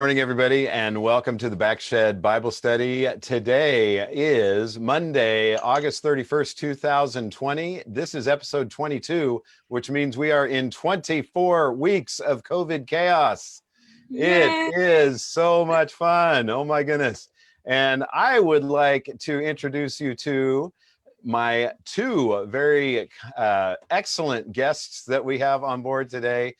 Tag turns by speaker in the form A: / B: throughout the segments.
A: Morning, everybody, and welcome to the Backshed Bible Study. Today is Monday, August 31st, 2020. This is episode 22, which means we are in 24 weeks of COVID chaos. It
B: Yay.
A: is so much fun. Oh, my goodness. And I would like to introduce you to my two very excellent guests that we have on board today.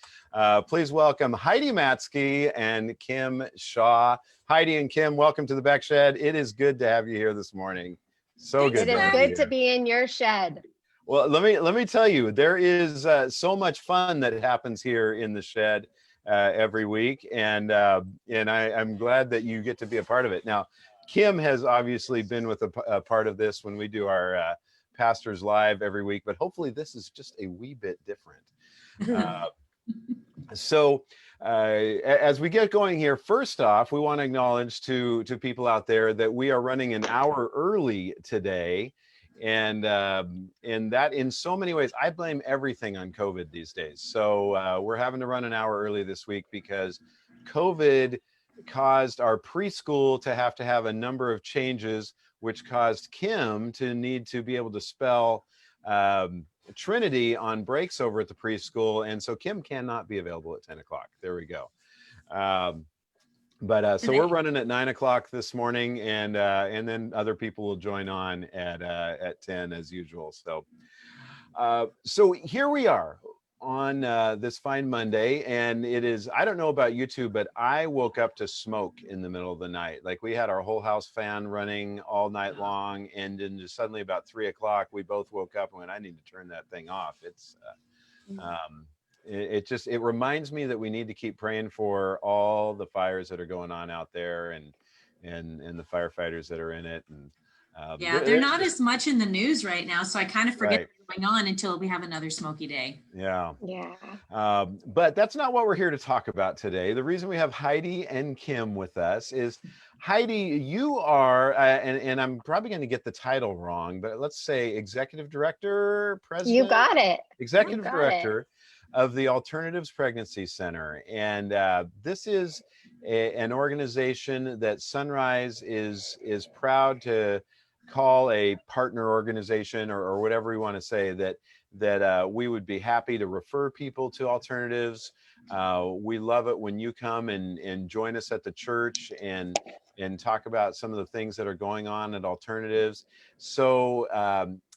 A: Please welcome Heidi Matzke and Kim Shaw. Heidi and Kim, welcome to the Backshed. It is good to have you here this morning. So good.
B: Thanks,
A: to
B: Matt.
A: have
C: It
A: you
C: is good to
A: here.
C: be in your shed.
A: Well, let me tell you, there is so much fun that happens here in the shed every week, and I'm glad that you get to be a part of it. Now, Kim has obviously been with a part of this when we do our Pastors Live every week, but hopefully this is just a wee bit different. So as we get going here, first off, we want to acknowledge to people out there that we are running an hour early today. And that in so many ways, I blame everything on COVID these days. So we're having to run an hour early this week because COVID caused our preschool to have a number of changes, which caused Kim to need to be able to spell Trinity on breaks over at the preschool. And so Kim cannot be available at 10 o'clock. There we go. So we're running at 9 o'clock this morning, and then other people will join on at 10 as usual. So here we are on this fine Monday, and it is, I don't know about you two, but I woke up to smoke in the middle of the night. Like, we had our whole house fan running all night long, and then just suddenly about 3 o'clock, we both woke up and went, I need to turn that thing off. It's it reminds me that we need to keep praying for all the fires that are going on out there, and the firefighters that are in it. And
B: yeah, they're not as much in the news right now, so I kind of forget
A: right.
B: what's going on until we have another smoky day.
A: Yeah.
C: Yeah.
A: But that's not what we're here to talk about today. The reason we have Heidi and Kim with us is, Heidi, you are, and I'm probably going to get the title wrong, but let's say executive director, president.
C: You got it.
A: Executive director of the Alternatives Pregnancy Center. And this is an organization that Sunrise is proud to call a partner organization, or whatever we want to say, that we would be happy to refer people to alternatives. We love it when you come and join us at the church and talk about some of the things that are going on at Alternatives. So,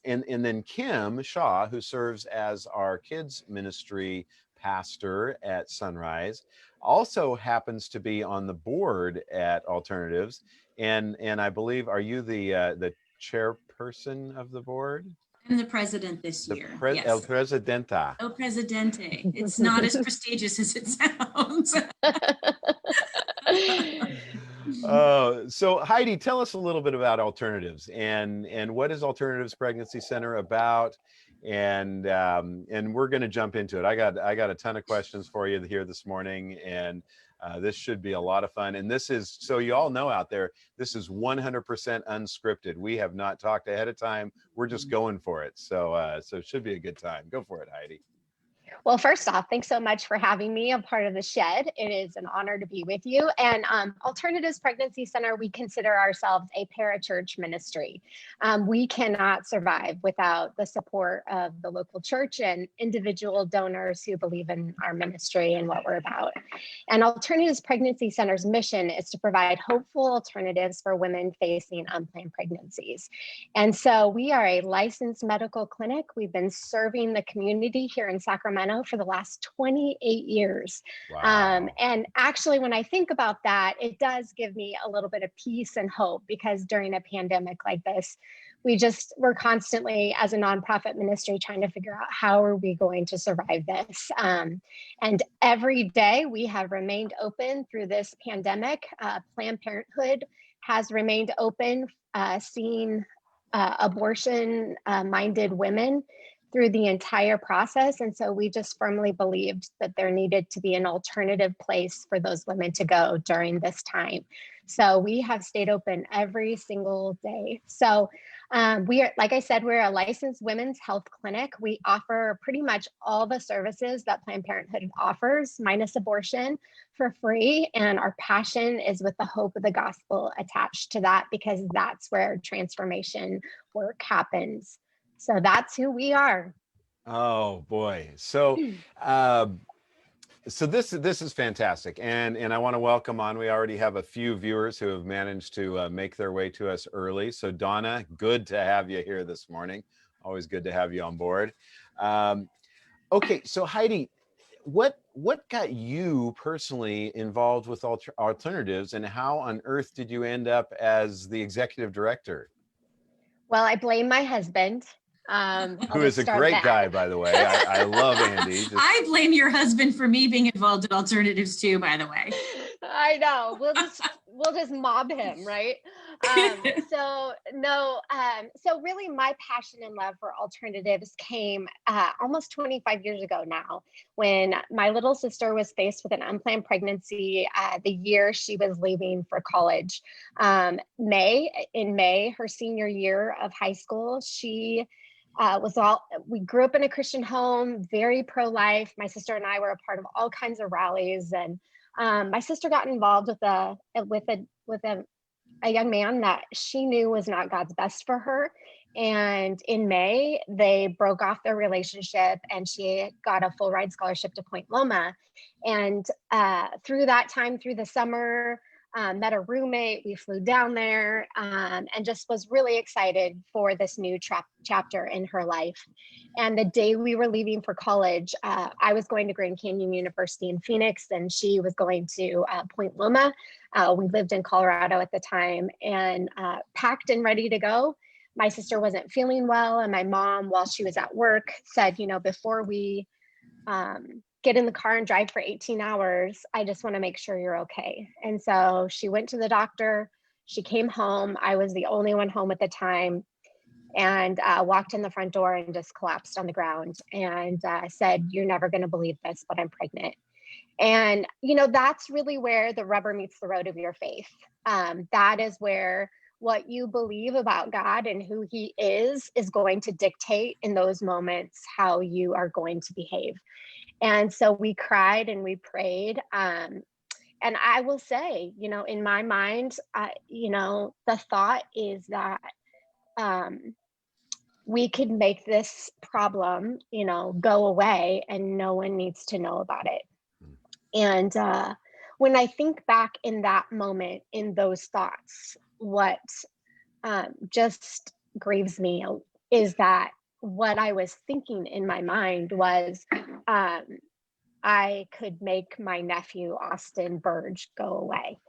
A: and then Kim Shaw, who serves as our kids ministry pastor at Sunrise, also happens to be on the board at Alternatives. And I believe, are you the chairperson of the board?
B: I'm the president this year. Yes.
A: El Presidenta.
B: El Presidente. It's not as prestigious as it sounds.
A: So Heidi, tell us a little bit about Alternatives, and what is Alternatives Pregnancy Center about, and we're going to jump into it. I got a ton of questions for you here this morning, and this should be a lot of fun. And this is, so you all know out there, this is 100% unscripted. We have not talked ahead of time. We're just going for it. So it should be a good time. Go for it, Heidi.
C: Well, first off, thanks so much for having me a part of the shed. It is an honor to be with you. And Alternatives Pregnancy Center, we consider ourselves a parachurch ministry. We cannot survive without the support of the local church and individual donors who believe in our ministry and what we're about. And Alternatives Pregnancy Center's mission is to provide hopeful alternatives for women facing unplanned pregnancies. And so we are a licensed medical clinic. We've been serving the community here in Sacramento for the last 28 years.
A: Wow.
C: And actually, when I think about that, it does give me a little bit of peace and hope, because during a pandemic like this, we're constantly, as a nonprofit ministry, trying to figure out how are we going to survive this. And every day we have remained open through this pandemic. Planned Parenthood has remained open, seeing abortion-minded women through the entire process. And so we just firmly believed that there needed to be an alternative place for those women to go during this time. So we have stayed open every single day. So We are, like I said, we're a licensed women's health clinic. We offer pretty much all the services that Planned Parenthood offers, minus abortion, for free. And our passion is with the hope of the gospel attached to that, because that's where transformation work happens. So that's who we are.
A: Oh boy. So this is fantastic, and I want to welcome on. We already have a few viewers who have managed to make their way to us early. So Donna, good to have you here this morning. Always good to have you on board. Okay, so Heidi, what got you personally involved with alternatives, and how on earth did you end up as the executive director?
C: Well, I blame my husband. I'll
A: Who is
C: just
A: a
C: start
A: great
C: that.
A: guy, by the way. I love Andy.
B: I blame your husband for me being involved in alternatives too, by the way.
C: I know. We'll just mob him, right? So no. So really, my passion and love for alternatives came almost 25 years ago now, when my little sister was faced with an unplanned pregnancy the year she was leaving for college. In May, her senior year of high school, we grew up in a Christian home, very pro-life. My sister and I were a part of all kinds of rallies, and my sister got involved with a young man that she knew was not God's best for her. And in May, they broke off their relationship, and she got a full ride scholarship to Point Loma. And through that time, through the summer, met a roommate. We flew down there, and just was really excited for this new chapter in her life. And the day we were leaving for college, I was going to Grand Canyon University in Phoenix, and she was going to Point Loma. We lived in Colorado at the time, and packed and ready to go. My sister wasn't feeling well, and my mom, while she was at work, said, before we get in the car and drive for 18 hours, I just want to make sure you're okay. And so she went to the doctor. She came home. I was the only one home at the time, and walked in the front door and just collapsed on the ground, and said, "You're never going to believe this, but I'm pregnant." And, that's really where the rubber meets the road of your faith. That is where what you believe about God and who he is going to dictate in those moments how you are going to behave. And so we cried and we prayed. And I will say, in my mind, the thought is that we could make this problem, go away, and no one needs to know about it. And when I think back in that moment, in those thoughts, what just grieves me is that what I was thinking in my mind was I could make my nephew, Austin Burge, go away.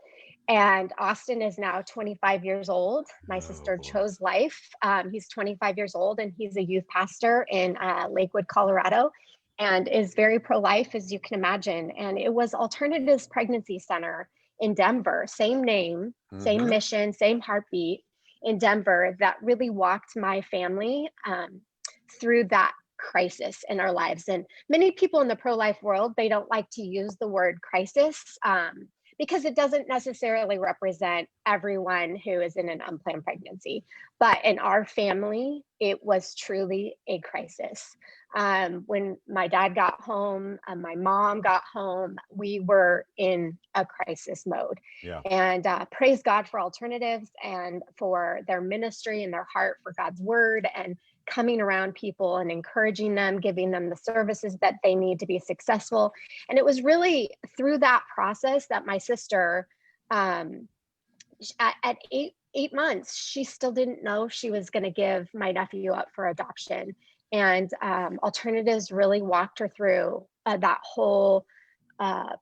C: And Austin is now 25 years old. My sister chose life. He's 25 years old, and he's a youth pastor in Lakewood, Colorado, and is very pro-life, as you can imagine. And it was Alternatives Pregnancy Center in Denver, same name, same mission, same heartbeat, in Denver, that really walked my family through that crisis in our lives. And many people in the pro-life world, they don't like to use the word crisis because it doesn't necessarily represent everyone who is in an unplanned pregnancy. But in our family, it was truly a crisis. When my dad got home, my mom got home, we were in a crisis mode.
A: Yeah.
C: And praise God for Alternatives and for their ministry and their heart for God's word, and coming around people and encouraging them, giving them the services that they need to be successful. And it was really through that process that my sister, at 8 months, she still didn't know she was going to give my nephew up for adoption. And Alternatives really walked her through that whole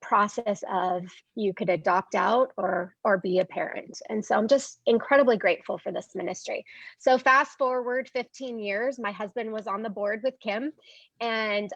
C: process of, you could adopt out or be a parent. And so I'm just incredibly grateful for this ministry. So fast forward 15 years, my husband was on the board with Kim, and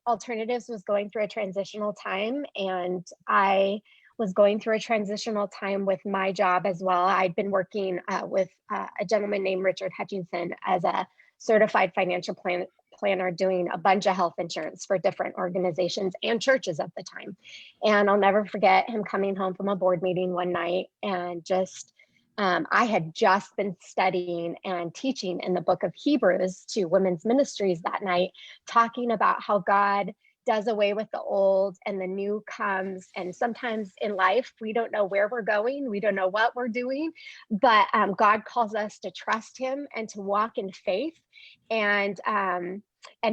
C: Alternatives was going through a transitional time, and I was going through a transitional time with my job as well. I'd been working with a gentleman named Richard Hutchinson as a certified financial planner, doing a bunch of health insurance for different organizations and churches at the time. And I'll never forget him coming home from a board meeting one night and just I had just been studying and teaching in the book of Hebrews to women's ministries that night, talking about how God does away with the old and the new comes. And sometimes in life, we don't know where we're going. We don't know what we're doing, but God calls us to trust him and to walk in faith. And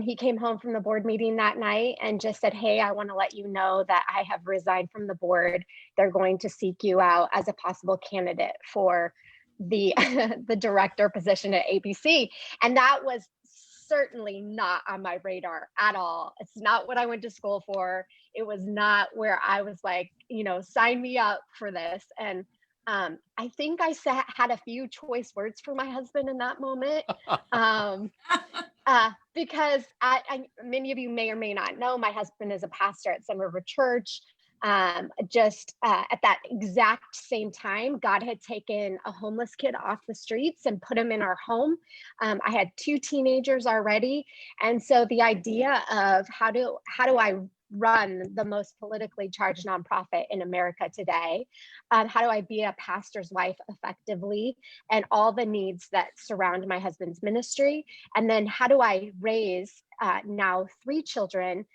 C: he came home from the board meeting that night and just said, hey, I want to let you know that I have resigned from the board. They're going to seek you out as a possible candidate for the the director position at ABC. And that was certainly not on my radar at all. It's not what I went to school for. It was not where I was like, sign me up for this. And I think I had a few choice words for my husband in that moment. Because many of you may or may not know, my husband is a pastor at Sun River Church. At that exact same time, God had taken a homeless kid off the streets and put him in our home. I had 2 teenagers already. And so the idea of how do I run the most politically charged nonprofit in America today? How do I be a pastor's wife effectively, and all the needs that surround my husband's ministry? And then how do I raise now 3 children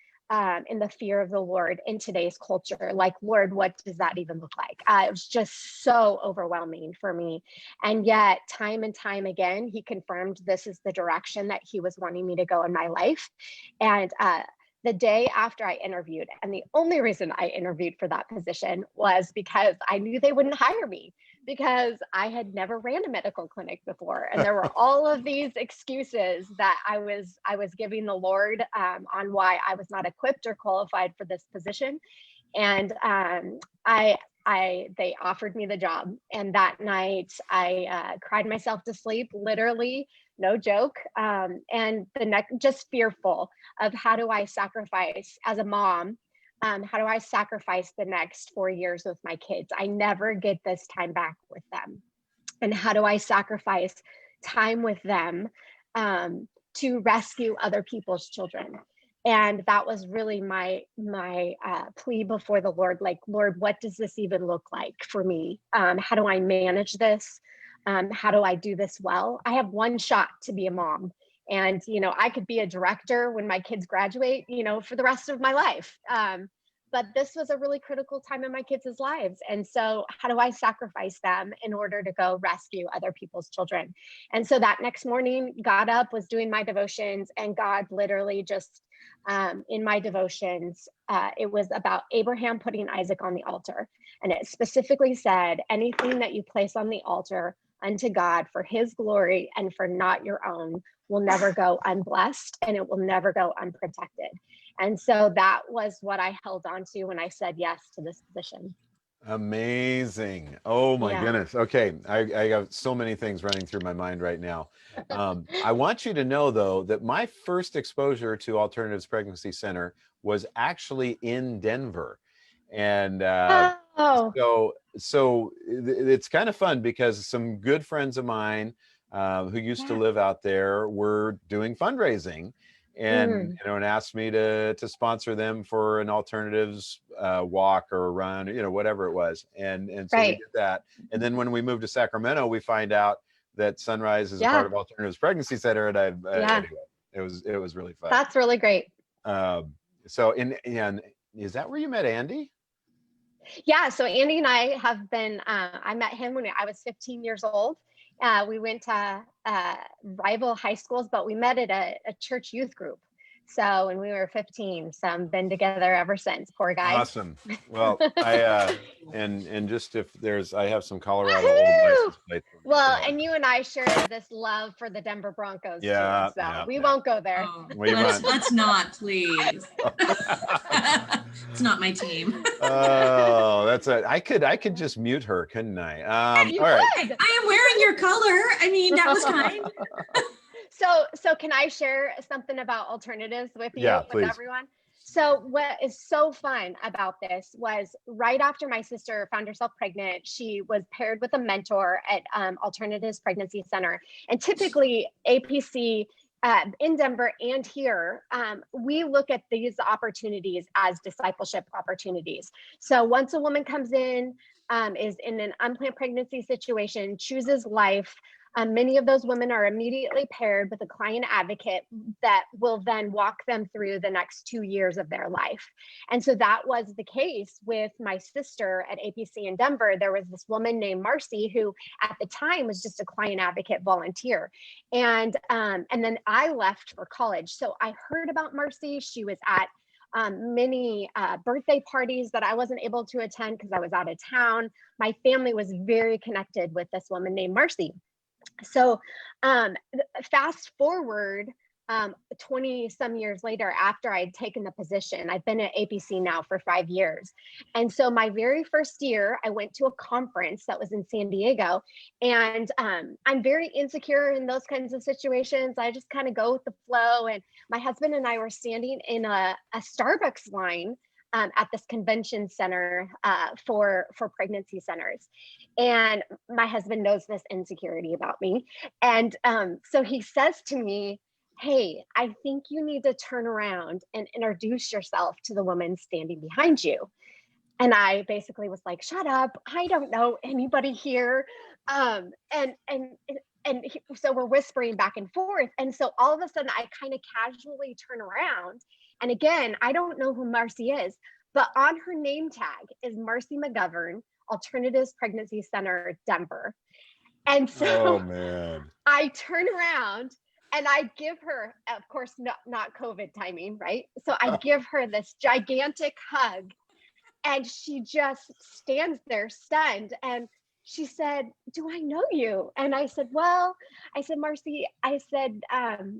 C: in the fear of the Lord in today's culture? Like, Lord, what does that even look like? It was just so overwhelming for me. And yet time and time again, he confirmed this is the direction that he was wanting me to go in my life. And the day after I interviewed, and the only reason I interviewed for that position was because I knew they wouldn't hire me, because I had never ran a medical clinic before. And there were all of these excuses that I was giving the Lord on why I was not equipped or qualified for this position. And they offered me the job. And that night I cried myself to sleep, literally, no joke. And the next, just fearful of how do I sacrifice as a mom? How do I sacrifice the next 4 years with my kids? I never get this time back with them. And how do I sacrifice time with them to rescue other people's children? And that was really my plea before the Lord, like, Lord, what does this even look like for me? How do I manage this? How do I do this well? I have one shot to be a mom. And, I could be a director when my kids graduate, for the rest of my life. But this was a really critical time in my kids' lives. And so how do I sacrifice them in order to go rescue other people's children? And so that next morning, got up, was doing my devotions, and God literally just, in my devotions, it was about Abraham putting Isaac on the altar. And it specifically said, anything that you place on the altar unto God for his glory and for not your own will never go unblessed, and it will never go unprotected. And so that was what I held on to when I said yes to this position.
A: Amazing. Oh my
C: Yeah.
A: goodness. Okay. I have so many things running through my mind right now. I want you to know, though, that my first exposure to Alternatives Pregnancy Center was actually in Denver. And so it's kind of fun because some good friends of mine who used to live out there were doing fundraising, and and asked me to sponsor them for an alternatives walk or run, whatever it was, and so we did that. And then when we moved to Sacramento, we find out that Sunrise is a part of Alternatives Pregnancy Center, and anyway, it was really fun.
C: That's really great.
A: So and is that where you met Andy?
C: Yeah, so Andy and I have been, I met him when I was 15 years old. We went to rival high schools, but we met at a church youth group. So when we were 15, so I've been together ever since. Poor guy.
A: Awesome. Well, I and just if there's, I have some Colorado old license plates.
C: Well, and you and I share this love for the Denver Broncos too, so we won't go there.
B: Oh, let's not, please. It's not my team.
A: Oh, I could just mute her, couldn't I?
C: You
A: all right.
C: could.
B: I am wearing your color. I mean, that was kind.
C: So can I share something about alternatives with you,
A: please.
C: everyone? So what is so fun about this was right after my sister found herself pregnant, she was paired with a mentor at Alternatives Pregnancy Center. And typically APC in Denver and here, we look at these opportunities as discipleship opportunities. So once a woman comes in, is in an unplanned pregnancy situation, chooses life. Many of those women are immediately paired with a client advocate that will then walk them through the next 2 years of their life. And so that was the case with my sister at APC in Denver. There was this woman named Marcy who at the time was just a client advocate volunteer. And then I left for college. So I heard about Marcy. She was at many birthday parties that I wasn't able to attend because I was out of town. My family was very connected with this woman named Marcy. So fast forward 20 some years later, after I'd taken the position, I've been at APC now for 5 years. And so my very first year, I went to a conference that was in San Diego. And I'm very insecure in those kinds of situations. I just kind of go with the flow. And my husband and I were standing in a Starbucks line at this convention center for pregnancy centers. And my husband knows this insecurity about me. And so he says to me, "Hey, I think you need to turn around and introduce yourself to the woman standing behind you." And I basically was like, "Shut up. I don't know anybody here." So we're whispering back and forth. And so all of a sudden I kind of casually turn around. And again, I don't know who Marcy is, but on her name tag is Marcy McGovern, Alternatives Pregnancy Center, Denver. And so
A: Oh man.
C: I turn around and I give her, of course, not COVID timing, right? So I give her this gigantic hug and she just stands there stunned. And she said, "Do I know you?" And I said, "Marcy," I said,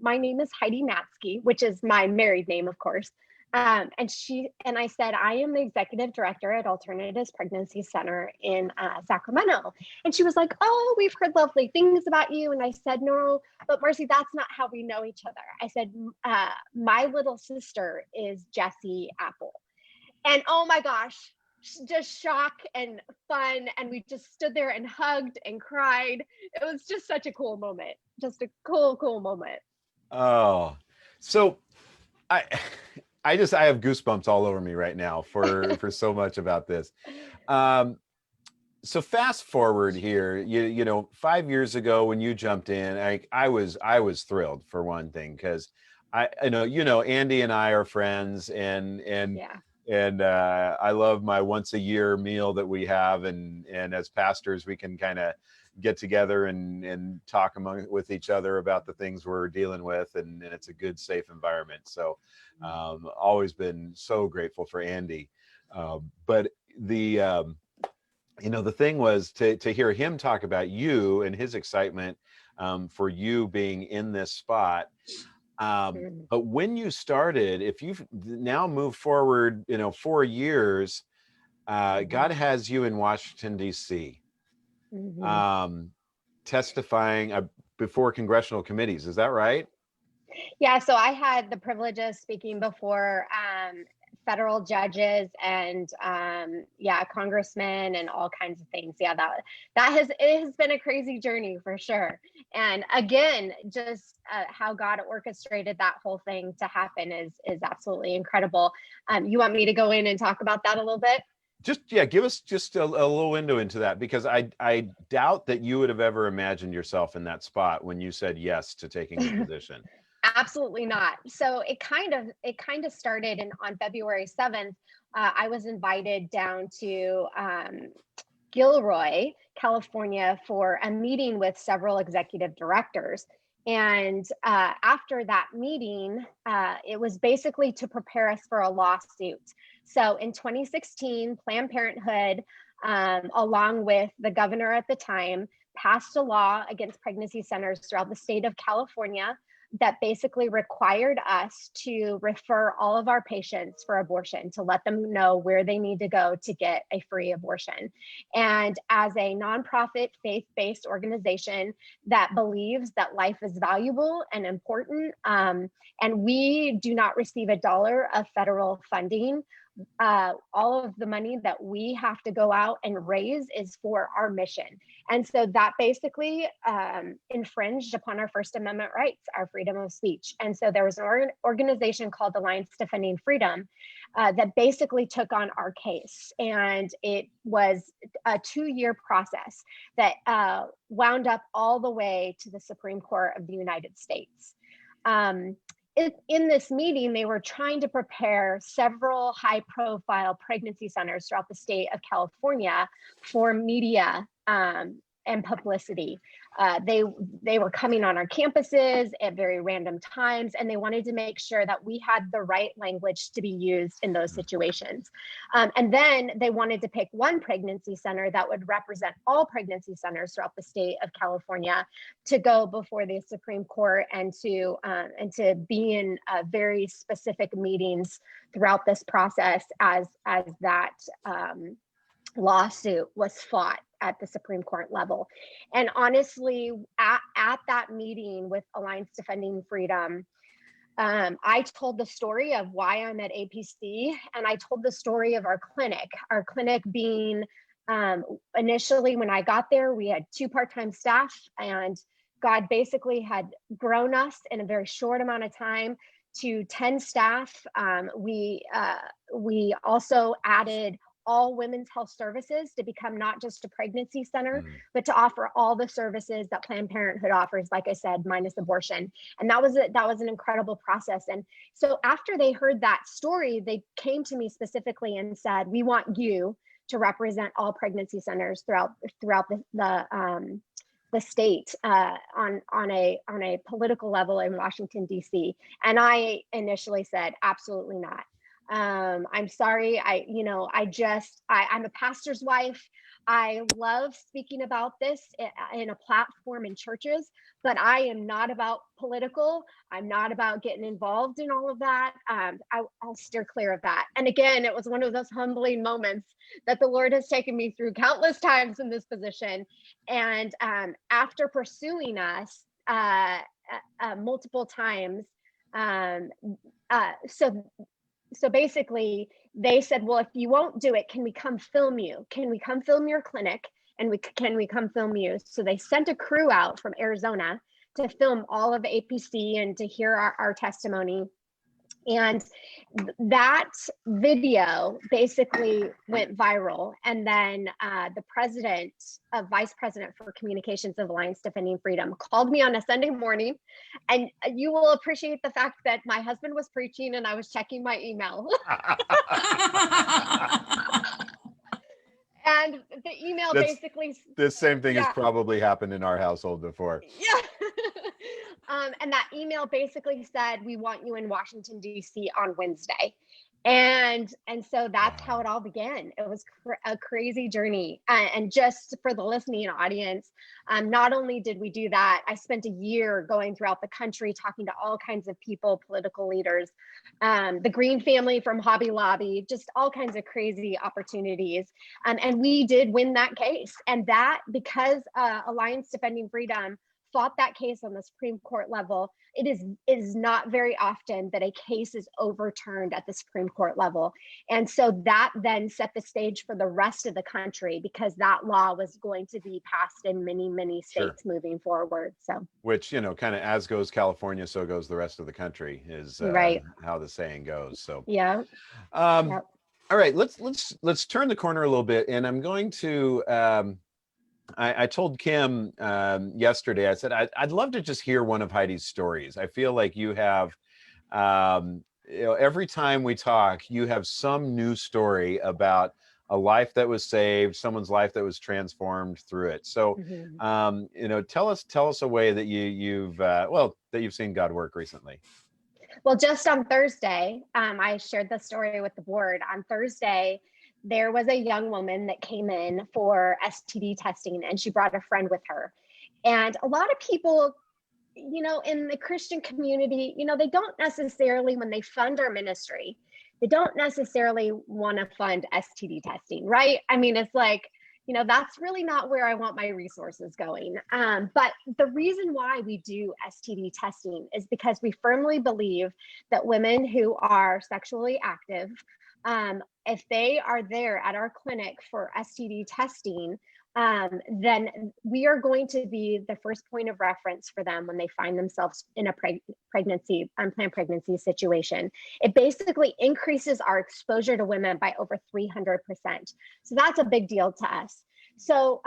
C: "my name is Heidi Matzke," which is my married name, of course. And I said, "I am the executive director at Alternatives Pregnancy Center in Sacramento." And she was like, "Oh, we've heard lovely things about you." And I said, "No, but Marcy, that's not how we know each other." I said, "My little sister is Jessie Apple." And oh my gosh, just shock and fun. And we just stood there and hugged and cried. It was just such a cool moment. Just a cool moment.
A: Oh, so I I have goosebumps all over me right now for so much about this. So fast forward here, you know, 5 years ago when you jumped in, I was thrilled for one thing, because I know, you know, Andy and I are friends, and
C: Yeah.
A: I love my once a year meal that we have, and as pastors we can kind of get together and talk with each other about the things we're dealing with, and it's a good, safe environment. So always been so grateful for Andy. But the you know, the thing was to hear him talk about you and his excitement for you being in this spot. But when you started, if you've now moved forward, you know, 4 years, God has you in Washington, D.C., testifying before congressional committees. Is that right?
C: Yeah, so I had the privilege of speaking before federal judges and congressmen and all kinds of things. Yeah, it has been a crazy journey for sure. And again, just how God orchestrated that whole thing to happen is absolutely incredible. You want me to go in and talk about that a little bit?
A: Give us just a little window into that, because I doubt that you would have ever imagined yourself in that spot when you said yes to taking the position.
C: Absolutely not. So it kind of started on February 7th. I was invited down to Gilroy, California, for a meeting with several executive directors. And after that meeting, it was basically to prepare us for a lawsuit. So in 2016, Planned Parenthood, along with the governor at the time, passed a law against pregnancy centers throughout the state of California that basically required us to refer all of our patients for abortion, to let them know where they need to go to get a free abortion. And as a nonprofit, faith-based organization that believes that life is valuable and important, and we do not receive $1 of federal funding, all of the money that we have to go out and raise is for our mission. And so that basically infringed upon our First Amendment rights, our freedom of speech. And so there was an organization called Alliance Defending Freedom that basically took on our case. And it was a 2-year process that wound up all the way to the Supreme Court of the United States. In this meeting, they were trying to prepare several high-profile pregnancy centers throughout the state of California for media and publicity. They were coming on our campuses at very random times, and they wanted to make sure that we had the right language to be used in those situations. And then they wanted to pick one pregnancy center that would represent all pregnancy centers throughout the state of California to go before the Supreme Court and to be in very specific meetings throughout this process as that lawsuit was fought at the Supreme Court level. And honestly, at that meeting with Alliance Defending Freedom, I told the story of why I'm at APC, and I told the story of our clinic being, initially when I got there, we had 2 part-time staff, and God basically had grown us in a very short amount of time to 10 staff. We also added all women's health services to become not just a pregnancy center, but to offer all the services that Planned Parenthood offers, like I said, minus abortion. And that was an incredible process. And so after they heard that story, they came to me specifically and said, we want you to represent all pregnancy centers throughout the state on a political level in Washington, D.C. And I initially said, absolutely not. I'm sorry. I'm a pastor's wife. I love speaking about this in a platform in churches, but I am not about political. I'm not about getting involved in all of that. I'll steer clear of that. And again, it was one of those humbling moments that the Lord has taken me through countless times in this position. And after pursuing us multiple times, so basically they said, well, if you won't do it, can we come film you? Can we come film your clinic? And can we come film you? So they sent a crew out from Arizona to film all of APC and to hear our testimony. And that video basically went viral. And then the vice president for communications of Alliance Defending Freedom called me on a Sunday morning. And you will appreciate the fact that my husband was preaching and I was checking my email. And the email basically...
A: The same thing has probably happened in our household before.
C: Yeah. And that email basically said, we want you in Washington, D.C. on Wednesday. And so that's how it all began. It was a crazy journey. And just for the listening audience, not only did we do that, I spent a year going throughout the country, talking to all kinds of people, political leaders, the Green family from Hobby Lobby, just all kinds of crazy opportunities. And we did win that case. And that because Alliance Defending Freedom fought that case on the Supreme Court level, it is not very often that a case is overturned at the Supreme Court level. And so that then set the stage for the rest of the country, because that law was going to be passed in many, many states moving forward. So, which,
A: kind of as goes California, so goes the rest of the country is
C: right.
A: How the saying goes. So,
C: yeah.
A: All right, let's turn the corner a little bit. And I'm going to, I told Kim yesterday, I said, I'd love to just hear one of Heidi's stories. I feel like you have, every time we talk, you have some new story about a life that was saved, someone's life that was transformed through it. So, tell us a way that you've seen God work recently.
C: Well, just on Thursday, I shared the story with the board. On Thursday, there was a young woman that came in for STD testing, and she brought a friend with her. And a lot of people, in the Christian community, they don't necessarily, when they fund our ministry, they don't necessarily want to fund STD testing, right? I mean, it's like, that's really not where I want my resources going. But the reason why we do STD testing is because we firmly believe that women who are sexually active If they are there at our clinic for STD testing, then we are going to be the first point of reference for them when they find themselves in a unplanned pregnancy situation. It basically increases our exposure to women by over 300%. So that's a big deal to us. So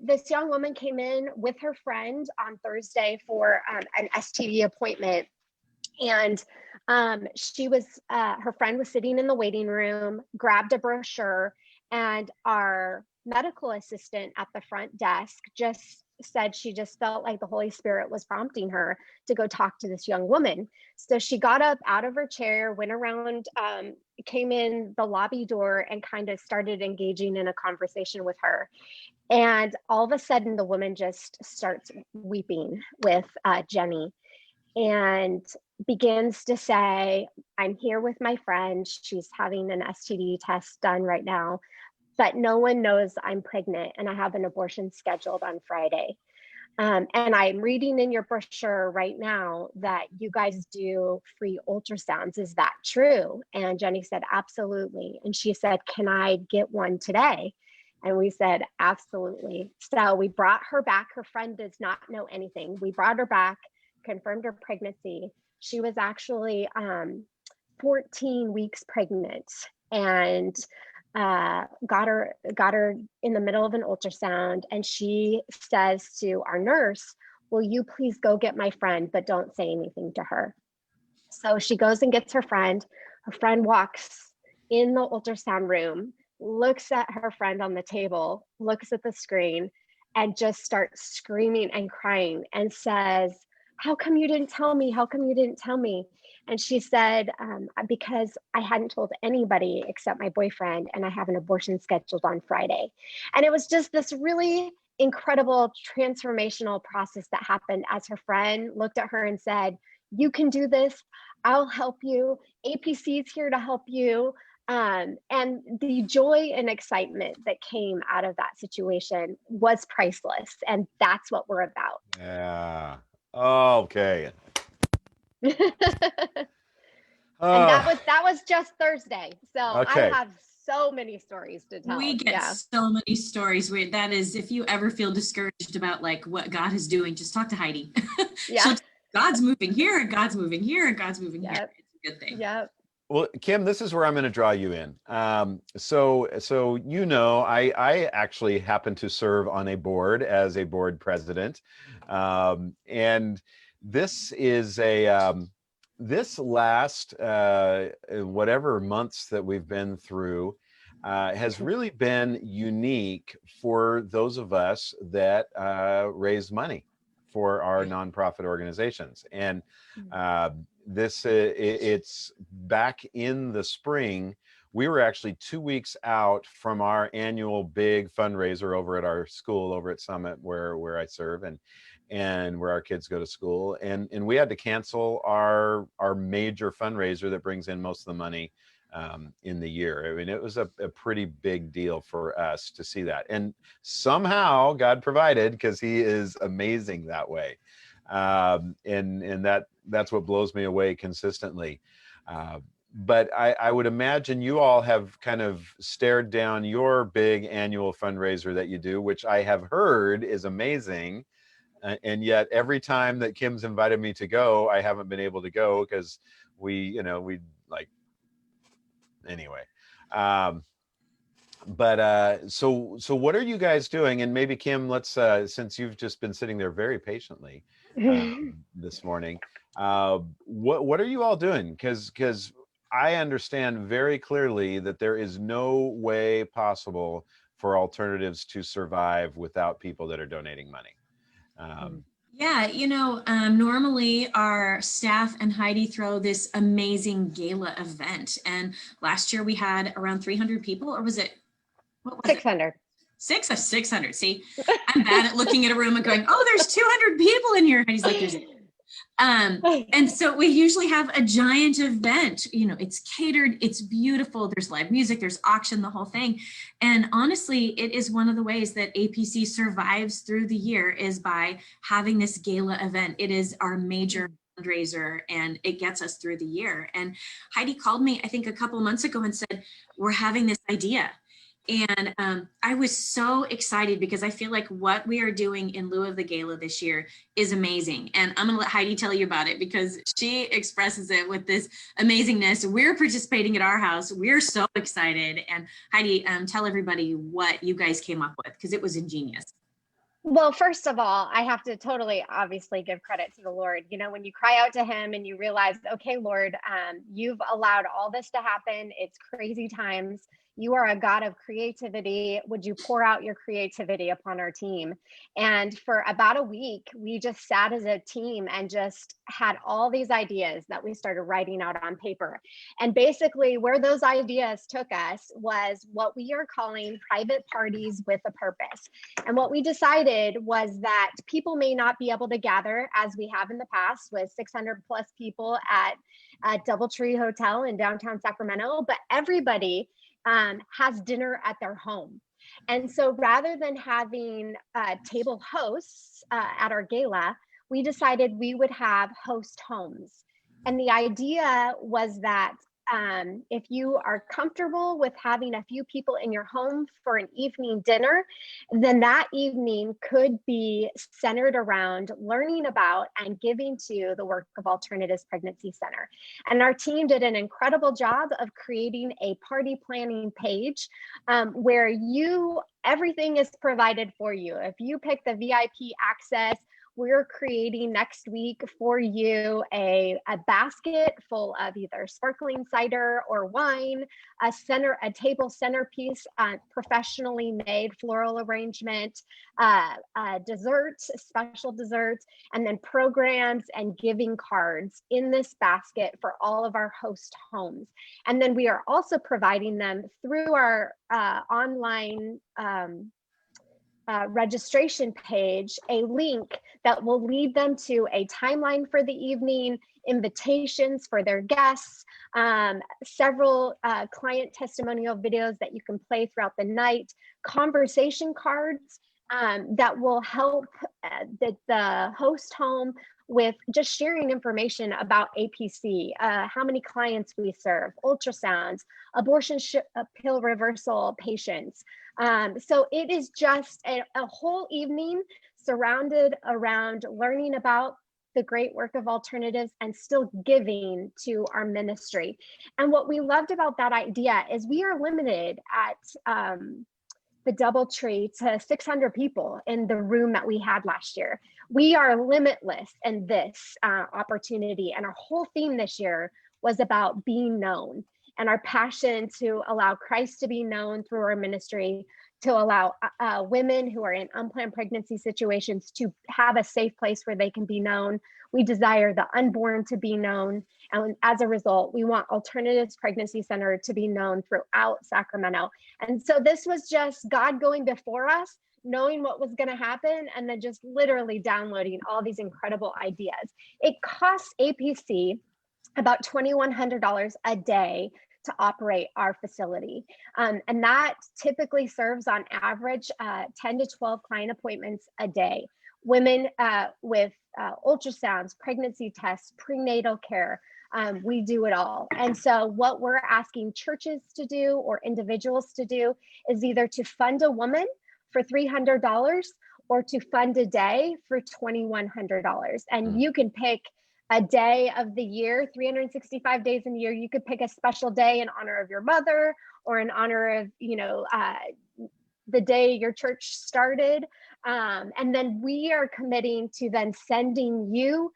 C: this young woman came in with her friend on Thursday for an STD appointment. And her friend was sitting in the waiting room, grabbed a brochure, and our medical assistant at the front desk just said she just felt like the Holy Spirit was prompting her to go talk to this young woman. So she got up out of her chair, went around, came in the lobby door, and kind of started engaging in a conversation with her. And all of a sudden, the woman just starts weeping with Jenny and begins to say, I'm here with my friend. She's having an STD test done right now, but no one knows I'm pregnant and I have an abortion scheduled on Friday. And I'm reading in your brochure right now that you guys do free ultrasounds. Is that true? And Jenny said, absolutely. And she said, can I get one today? And we said, absolutely. So we brought her back. Her friend does not know anything. We brought her back, confirmed her pregnancy. She was actually 14 weeks pregnant, and got her in the middle of an ultrasound. And she says to our nurse, will you please go get my friend, but don't say anything to her. So she goes and gets her friend. Her friend walks in the ultrasound room, looks at her friend on the table, looks at the screen, and just starts screaming and crying and says, how come you didn't tell me? How come you didn't tell me? And she said, because I hadn't told anybody except my boyfriend, and I have an abortion scheduled on Friday. And it was just this really incredible transformational process that happened as her friend looked at her and said, you can do this. I'll help you. APC is here to help you. And the joy and excitement that came out of that situation was priceless. And that's what we're about.
A: Yeah. Okay.
C: And that was just Thursday. So
A: Okay.
C: I have so many stories to tell.
B: We get so many stories. That is, if you ever feel discouraged about like what God is doing, just talk to Heidi.
C: Yeah.
B: God's moving here, God's moving here, and God's moving here. It's a good thing.
C: Yep.
A: Well, Kim, this is where I'm going to draw you in. So I actually happen to serve on a board as a board president, and this is this last whatever months that we've been through has really been unique for those of us that raise money for our nonprofit organizations. And it's back in the spring. We were actually 2 weeks out from our annual big fundraiser over at our school over at Summit, where I serve and where our kids go to school. And we had to cancel our major fundraiser that brings in most of the money in the year. I mean, it was a pretty big deal for us to see that. And somehow God provided, because he is amazing that way. And that's what blows me away consistently. But I would imagine you all have kind of stared down your big annual fundraiser that you do, which I have heard is amazing. And yet every time that Kim's invited me to go, I haven't been able to go because anyway. So what are you guys doing? And maybe Kim, let's since you've just been sitting there very patiently this morning, what are you all doing? Because I understand very clearly that there is no way possible for alternatives to survive without people that are donating money.
B: Yeah, normally our staff and Heidi throw this amazing gala event. And last year we had around 300 people, or was it, what was
C: 600.
B: it? 600. See, I'm bad at looking at a room and going, oh, there's 200 people in here. Heidi's like, there's and so we usually have a giant event, it's catered, it's beautiful, there's live music, there's auction, the whole thing. And honestly, it is one of the ways that APC survives through the year is by having this gala event. It is our major fundraiser, and it gets us through the year. And Heidi called me, I think a couple months ago, and said, we're having this idea. And I was so excited because I feel like what we are doing in lieu of the gala this year is amazing. And I'm going to let Heidi tell you about it because she expresses it with this amazingness. We're participating at our house. We're so excited. And Heidi, tell everybody what you guys came up with because it was ingenious.
C: Well, first of all, I have to totally obviously give credit to the Lord. You know, when you cry out to him and you realize, okay, Lord, you've allowed all this to happen. It's crazy times. You are a God of creativity. Would you pour out your creativity upon our team? And for about a week, we just sat as a team and just had all these ideas that we started writing out on paper. And basically where those ideas took us was what we are calling private parties with a purpose. And what we decided was that people may not be able to gather as we have in the past with 600 plus people at Doubletree Hotel in downtown Sacramento, but everybody has dinner at their home. And so rather than having table hosts at our gala, we decided we would have host homes. And the idea was that if you are comfortable with having a few people in your home for an evening dinner, then that evening could be centered around learning about and giving to the work of Alternatives Pregnancy Center. And our team did an incredible job of creating a party planning page where everything is provided for you. If you pick the VIP access, we're creating next week for you a basket full of either sparkling cider or wine, a table centerpiece, professionally made floral arrangement, desserts, special desserts, and then programs and giving cards in this basket for all of our host homes. And then we are also providing them through our online registration page, a link that will lead them to a timeline for the evening, invitations for their guests, several client testimonial videos that you can play throughout the night, conversation cards that will help the host home with just sharing information about APC, how many clients we serve, ultrasounds, abortion pill reversal patients. So it is just a whole evening surrounded around learning about the great work of alternatives and still giving to our ministry. And what we loved about that idea is we are limited at the Doubletree to 600 people in the room that we had last year. We are limitless in this opportunity. And our whole theme this year was about being known and our passion to allow Christ to be known through our ministry, to allow women who are in unplanned pregnancy situations to have a safe place where they can be known. We desire the unborn to be known. And as a result, we want Alternatives Pregnancy Center to be known throughout Sacramento. And so this was just God going before us, knowing what was going to happen, and then just literally downloading all these incredible ideas. It costs APC about $2,100 a day to operate our facility. And that typically serves on average 10 to 12 client appointments a day. Women with ultrasounds, pregnancy tests, prenatal care, we do it all. And so what we're asking churches to do or individuals to do is either to fund a woman for $300 or to fund a day for $2,100. And you can pick a day of the year, 365 days in a year. You could pick a special day in honor of your mother or in honor of, the day your church started. And then we are committing to then sending you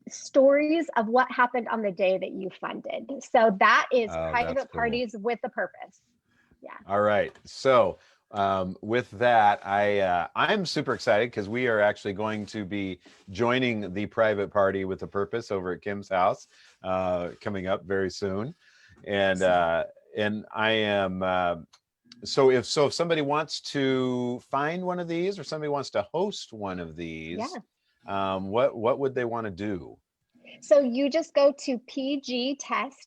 C: stories of what happened on the day that you funded. So that is private parties with a purpose. Yeah.
A: All right. So with that, I'm super excited because we are actually going to be joining the private party with a purpose over at Kim's house coming up very soon. And I am so if somebody wants to find one of these or somebody wants to host one of these, what would they want to do?
C: So you just go to pgtest.org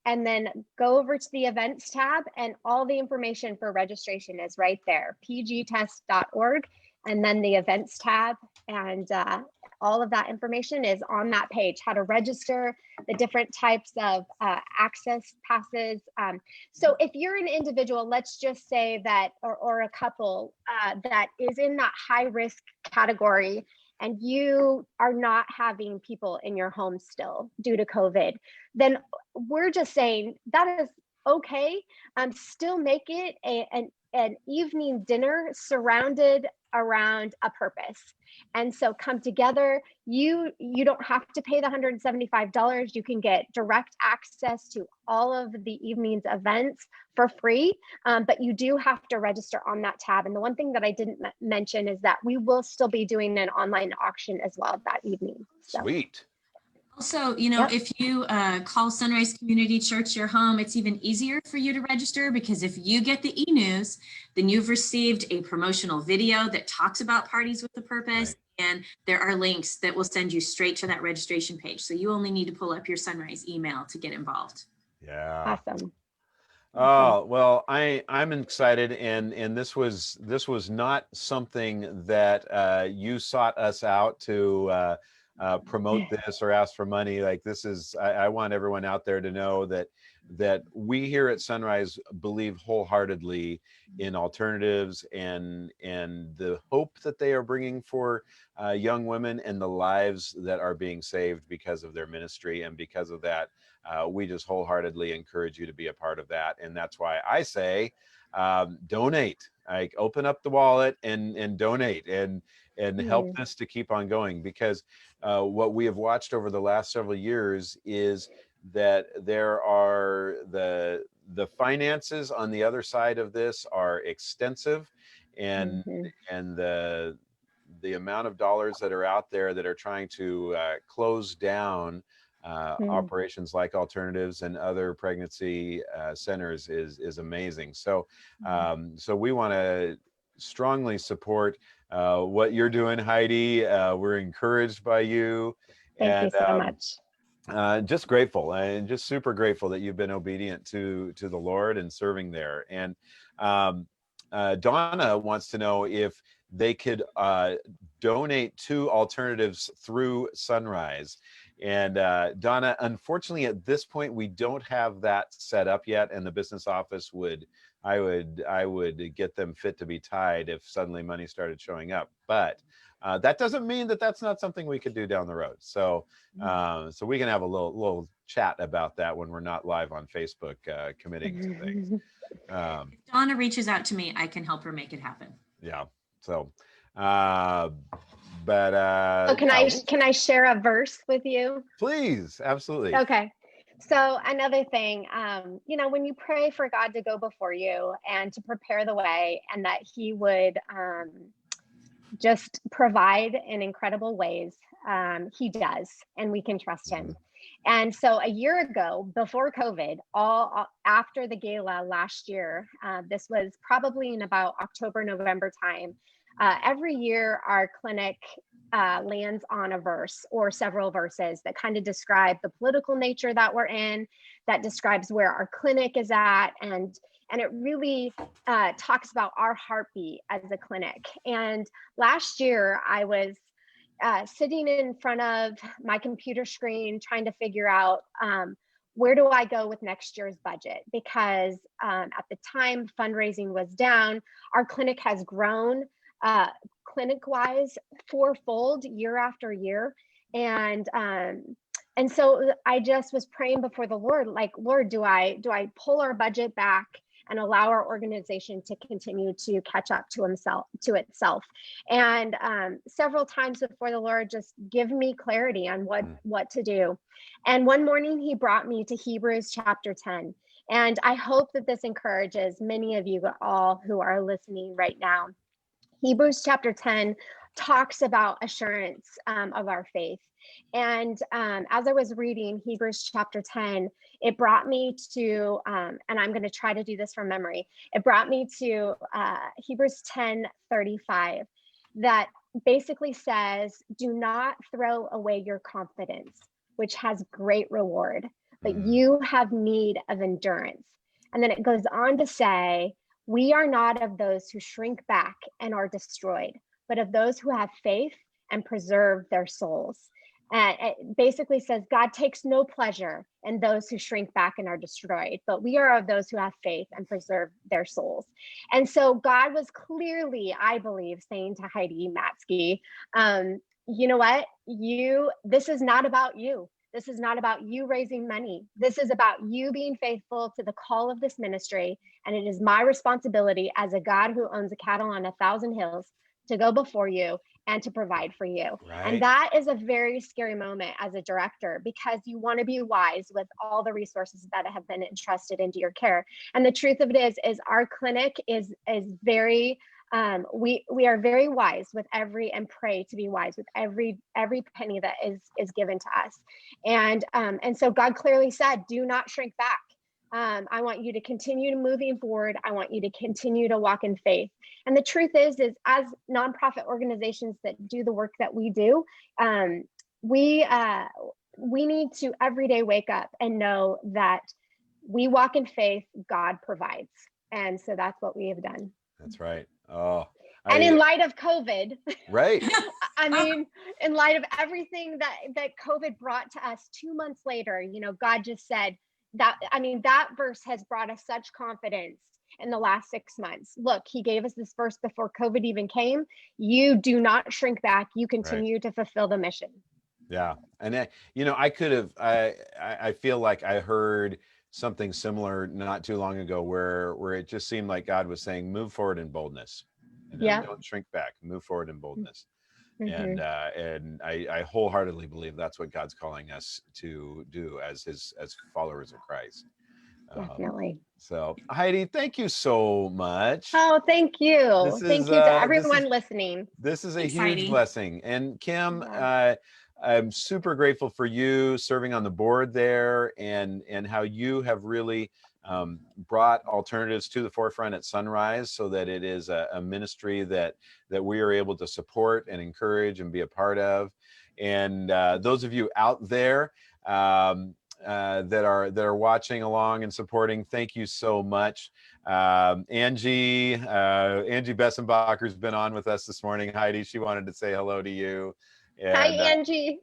C: and then go over to the events tab, and all the information for registration is right there, pgtest.org. and then the events tab, and all of that information is on that page, how to register, the different types of access passes. So if you're an individual, let's just say that, or a couple that is in that high risk category, and you are not having people in your home still due to COVID, then we're just saying that is okay. Still make it an evening dinner surrounded around a purpose. And so come together. You don't have to pay the $175. You can get direct access to all of the evening's events for free, but you do have to register on that tab. And the one thing that I didn't mention is that we will still be doing an online auction as well that evening. So.
A: Sweet.
B: Also, if you call Sunrise Community Church your home, it's even easier for you to register, because if you get the e-news, then you've received a promotional video that talks about Parties with a Purpose, and there are links that will send you straight to that registration page. So you only need to pull up your Sunrise email to get involved.
A: Yeah.
C: Awesome.
A: Oh, well, I'm excited, and this was not something that you sought us out to promote this or ask for money. Like, this is, I want everyone out there to know that we here at Sunrise believe wholeheartedly in alternatives and the hope that they are bringing for young women, and the lives that are being saved because of their ministry. And because of that, we just wholeheartedly encourage you to be a part of that. And that's why I say, donate. Like, open up the wallet and donate and help this to keep on going, because what we have watched over the last several years is that there are the finances on the other side of this are extensive, and the amount of dollars that are out there that are trying to close down operations like alternatives and other pregnancy centers is amazing. So so we want to strongly support what you're doing, Heidi. We're encouraged by you.
C: Thank you so much.
A: Just grateful, and just super grateful that you've been obedient to the Lord and serving there. And Donna wants to know if they could donate to alternatives through Sunrise. And Donna, unfortunately, at this point, we don't have that set up yet, and the business office I would get them fit to be tied if suddenly money started showing up. But that doesn't mean that that's not something we could do down the road. So so we can have a little chat about that when we're not live on Facebook committing to things.
B: If Donna reaches out to me, I can help her make it happen.
A: Yeah. So
C: so can I share a verse with you?
A: Please, absolutely.
C: Okay. So another thing, when you pray for God to go before you and to prepare the way, and that he would just provide in incredible ways, he does, and we can trust him. And so a year ago, before COVID, after the gala last year, this was probably in about October, November time, every year our clinic lands on a verse or several verses that kind of describe the political nature that we're in, that describes where our clinic is at, and it really talks about our heartbeat as a clinic. And last year I was sitting in front of my computer screen trying to figure out where do I go with next year's budget, because at the time fundraising was down. Our clinic has grown clinic-wise fourfold year after year, and so I just was praying before the Lord, like, Lord, do I pull our budget back and allow our organization to continue to catch up to itself? And several times before the Lord, just give me clarity on what to do. And one morning he brought me to Hebrews chapter 10. And I hope that this encourages many of you all who are listening right now. Hebrews chapter 10 talks about assurance of our faith. And as I was reading Hebrews chapter 10, it brought me to, and I'm going to try to do this from memory, it brought me to Hebrews 10:35, that basically says, do not throw away your confidence, which has great reward, but you have need of endurance. And then it goes on to say, we are not of those who shrink back and are destroyed, but of those who have faith and preserve their souls. And it basically says God takes no pleasure in those who shrink back and are destroyed, but we are of those who have faith and preserve their souls. And so God was clearly, I believe, saying to Heidi Matzke, you know what? This is not about you. This is not about you raising money. This is about you being faithful to the call of this ministry. And it is my responsibility as a God who owns a cattle on 1,000 hills to go before you and to provide for you.
A: Right.
C: And that is a very scary moment as a director, because you want to be wise with all the resources that have been entrusted into your care. And the truth of it is our clinic is very, we are very wise with and pray to be wise with every penny that is given to us. And so God clearly said, do not shrink back. I want you to continue to moving forward. I want you to continue to walk in faith. And the truth is as nonprofit organizations that do the work that we do, we need to every day wake up and know that we walk in faith, God provides. And so that's what we have done.
A: That's right. Oh,
C: and in light of COVID,
A: right.
C: I mean, in light of everything that COVID brought to us 2 months later, God just said, that verse has brought us such confidence in the last 6 months. Look, he gave us this verse before COVID even came. You do not shrink back. You continue to fulfill the mission.
A: Yeah. And I feel like I heard something similar not too long ago where it just seemed like God was saying, move forward in boldness. Don't shrink back, move forward in boldness. Mm-hmm. And I wholeheartedly believe that's what God's calling us to do as followers of Christ.
C: Definitely.
A: So Heidi, thank you so much.
C: Oh, thank you. Thank you to everyone listening.
A: This is a huge blessing. And Kim, I'm super grateful for you serving on the board there and how you have really brought alternatives to the forefront at Sunrise, so that it is a ministry that we are able to support and encourage and be a part of. And those of you out there that are watching along and supporting, thank you so much. Angie Bessenbacher's been on with us this morning. Heidi, she wanted to say hello to you. And,
C: hi, Angie.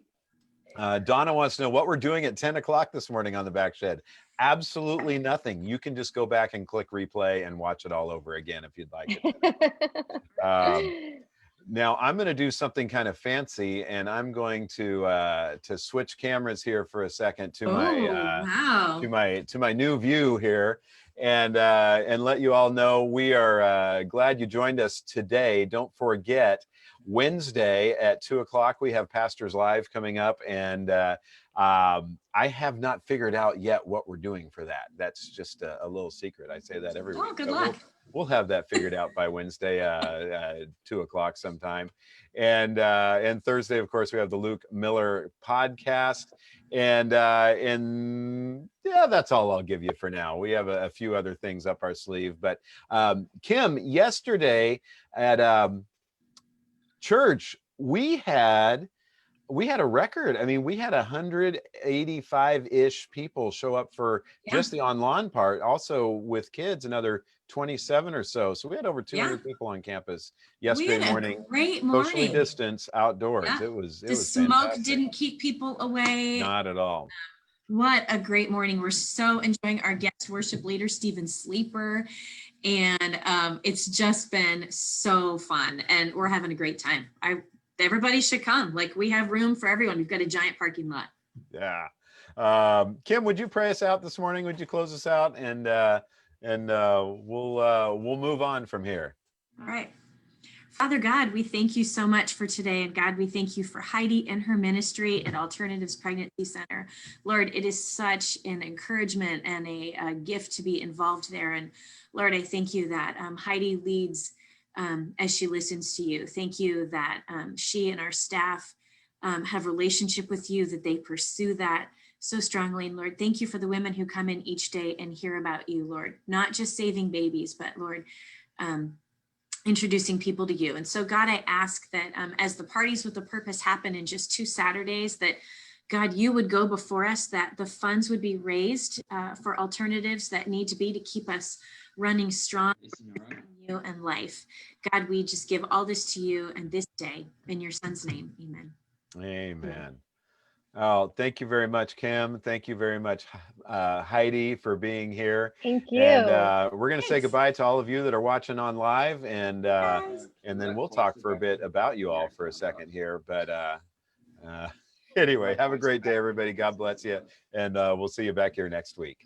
A: Donna wants to know what we're doing at 10 o'clock this morning on the Back Shed. Absolutely nothing. You can just go back and click replay and watch it all over again if you'd like it. Now I'm going to do something kind of fancy, and I'm going to switch cameras here for a second to my new view here, and let you all know we are glad you joined us today. Don't forget, Wednesday at 2 o'clock, we have Pastors Live coming up, and I have not figured out yet what we're doing for that. That's just a little secret. I say that every week.
B: Oh, good luck.
A: We'll have that figured out by Wednesday, 2 o'clock sometime. And Thursday, of course, we have the Luke Miller podcast. And yeah, that's all I'll give you for now. We have a few other things up our sleeve. But Kim, yesterday at church, we had a record. I mean, we had 185-ish people show up for just the online part, also with kids, another 27 or so. So we had over 200 people on campus yesterday morning.
B: Great morning.
A: Socially distanced outdoors.
B: Yeah.
A: It was
B: the smoke fantastic. Didn't keep people away.
A: Not at all.
B: What a great morning. We're so enjoying our guest worship leader, Stephen Sleeper. And it's just been so fun, and we're having a great time. Everybody should come. Like, we have room for everyone. We've got a giant parking lot.
A: Yeah. Kim, would you pray us out this morning? Would you close us out, and we'll move on from here.
B: All right. Father God, we thank you so much for today. And God, we thank you for Heidi and her ministry at Alternatives Pregnancy Center. Lord, it is such an encouragement and a gift to be involved there. And Lord, I thank you that Heidi leads as she listens to you. Thank you that she and our staff have relationship with you, that they pursue that so strongly. And Lord, thank you for the women who come in each day and hear about you, Lord, not just saving babies, but Lord, introducing people to you. And so God, I ask that as the Parties with a Purpose happen in just 2 Saturdays, that God, you would go before us, that the funds would be raised for alternatives that need to be to keep us running strong. and life. God, we just give all this to you and this day in your son's name. Amen.
A: Amen. Oh, thank you very much, Kim. Thank you very much, Heidi, for being here.
C: Thank you.
A: And we're going to say
B: Thanks.
A: goodbye to all of you that are watching on live, and then we'll talk for a bit about you all for a second here. But anyway, have a great day, everybody. God bless you, and we'll see you back here next week.